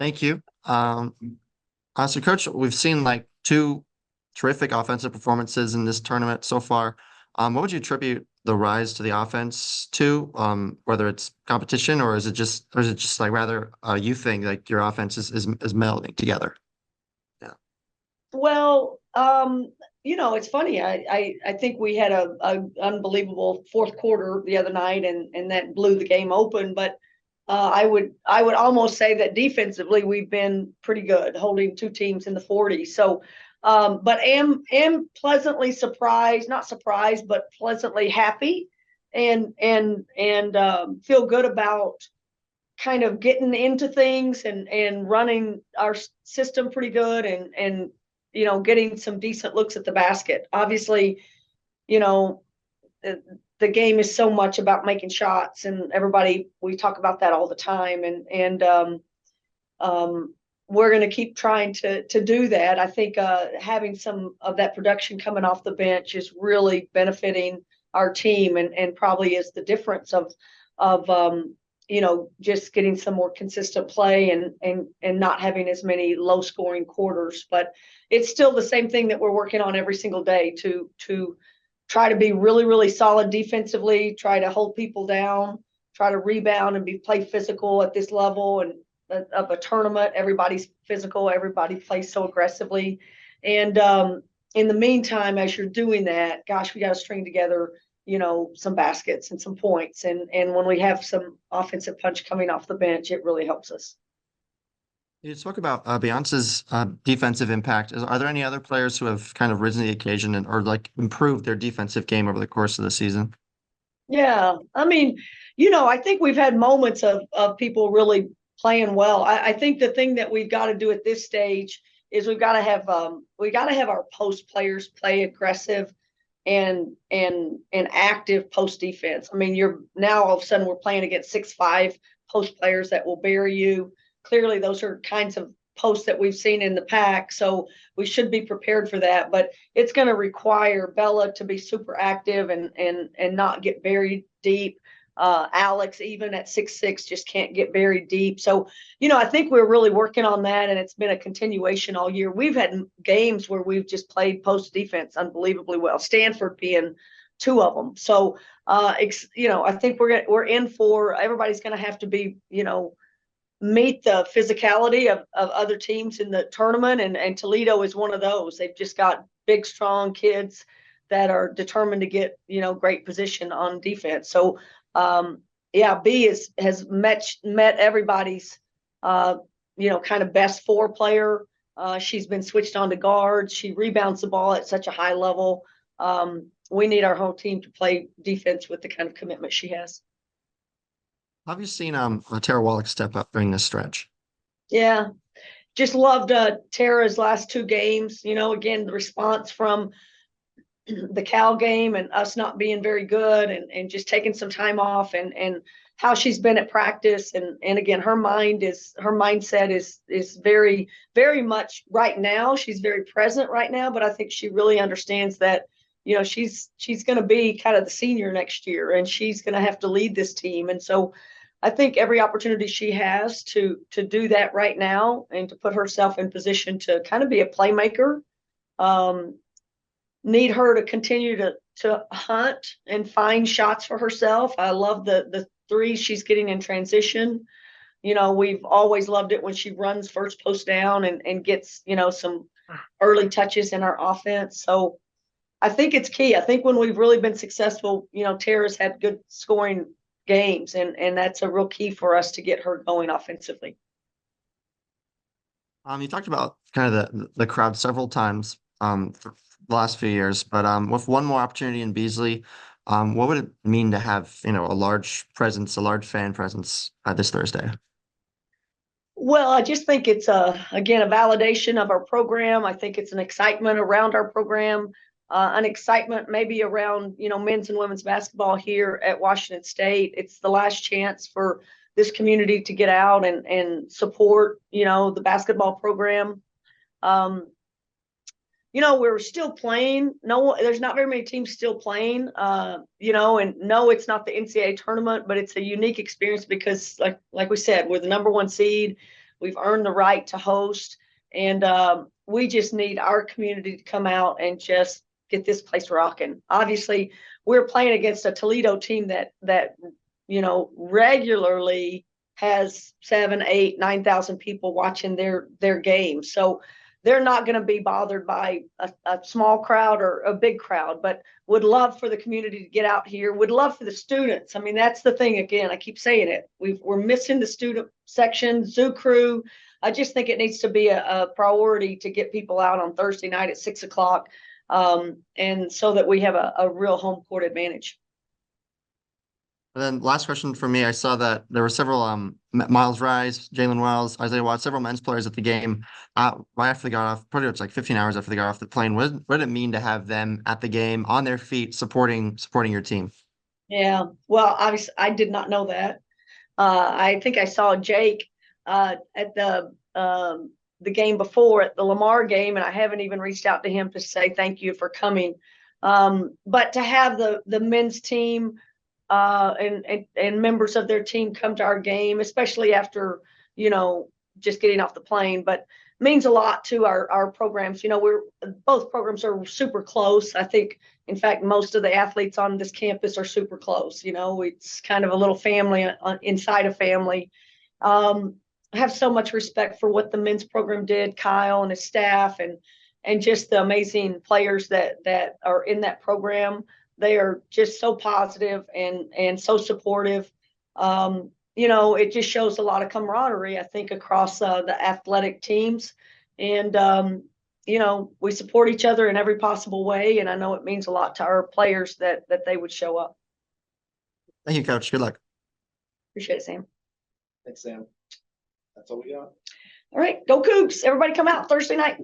Thank you. So Coach, we've seen like two terrific offensive performances in this tournament so far. What would you attribute the rise to the offense to? Whether it's competition or is it just like rather you think like your offense is melding together? Yeah. Well, it's funny. I think we had a unbelievable fourth quarter the other night, and that blew the game open. But I would almost say that defensively we've been pretty good, holding two teams in the 40s. So, but am pleasantly surprised, not surprised, but pleasantly happy, and feel good about kind of getting into things and running our system pretty good and getting some decent looks at the basket. Obviously, you know the game is so much about making shots, and everybody, we talk about that all the time, and we're going to keep trying to do that. I think having some of that production coming off the bench is really benefiting our team, and probably is the difference of just getting some more consistent play and not having as many low scoring quarters. But it's still the same thing that we're working on every single day to try to be really, really solid defensively, try to hold people down, try to rebound and play physical at this level and of a tournament. Everybody's physical, everybody plays so aggressively. And in the meantime, as you're doing that, gosh, we got to string together some baskets and some points. And when we have some offensive punch coming off the bench, it really helps us. You spoke about Beyonce's defensive impact. Are there any other players who have kind of risen to the occasion or like improved their defensive game over the course of the season? Yeah. I mean, I think we've had moments of people really playing well. I think the thing that we've got to do at this stage is we got to have our post players play aggressive and active post defense. I mean, you're now all of a sudden we're playing against 6'5" post players that will bury you. Clearly, those are kinds of posts that we've seen in the pack, so we should be prepared for that. But it's going to require Bella to be super active and not get buried deep. Alex, even at 6'6", just can't get buried deep. So, I think we're really working on that, and it's been a continuation all year. We've had games where we've just played post defense unbelievably well, Stanford being two of them. So, I think we're in for everybody's going to have to be, meet the physicality of other teams in the tournament, and Toledo is one of those. They've just got big, strong kids that are determined to get, great position on defense. So yeah, B has met everybody's kind of best four player. She's been switched on to guard. She rebounds the ball at such a high level. We need our whole team to play defense with the kind of commitment she has. Have you seen Tera Wallock step up during this stretch? Yeah, just loved Tara's last two games. Again, the response from the Cal game and us not being very good, and just taking some time off, and how she's been at practice, and again, her mindset is very, very much right now. She's very present right now, but I think she really understands that she's going to be kind of the senior next year, and she's going to have to lead this team. And so I think every opportunity she has to do that right now, and to put herself in position to kind of be a playmaker. Need her to continue to hunt and find shots for herself. I love the threes she's getting in transition. We've always loved it when she runs first post down and gets, some early touches in our offense. So I think it's key. I think when we've really been successful, Tara's had good scoring games, and that's a real key for us to get her going offensively. You talked about kind of the crowd several times for the last few years, but with one more opportunity in Beasley, what would it mean to have a large presence, a large fan presence this Thursday? Well, I just think it's again a validation of our program. I think it's an excitement around our program, an excitement maybe around men's and women's basketball here at Washington State. It's the last chance for this community to get out and support the basketball program. We're still playing. No, there's not very many teams still playing. And no, it's not the NCAA tournament, but it's a unique experience because, like we said, we're the number one seed. We've earned the right to host, and we just need our community to come out and just get this place rocking. Obviously, we're playing against a Toledo team that regularly has 7, 8, 9,000 people watching their games. So they're not going to be bothered by a small crowd or a big crowd, but would love for the community to get out here. Would love for the students. I mean, that's the thing. Again, I keep saying it. We're missing the student section, zoo crew. I just think it needs to be a priority to get people out on Thursday night at 6 o'clock, and so that we have a real home court advantage. And then last question for me, I saw that there were several Miles Rise, Jalen Wells, Isaiah Watts, several men's players at the game right after they got off, pretty much like 15 hours after they got off the plane. What did it mean to have them at the game on their feet supporting your team? Yeah, well, obviously, I did not know that. I think I saw Jake at the game before, at the Lamar game, and I haven't even reached out to him to say thank you for coming. But to have the men's team and members of their team come to our game, especially after just getting off the plane, but means a lot to our programs. Both programs are super close. I think, in fact, most of the athletes on this campus are super close. It's kind of a little family inside a family. I have so much respect for what the men's program did, Kyle and his staff, and just the amazing players that are in that program. They are just so positive and so supportive. It just shows a lot of camaraderie, I think, across the athletic teams. And, we support each other in every possible way. And I know it means a lot to our players that they would show up. Thank you, Coach. Good luck. Appreciate it, Sam. Thanks, Sam. That's all we got. All right, go Cougs. Everybody come out Thursday night.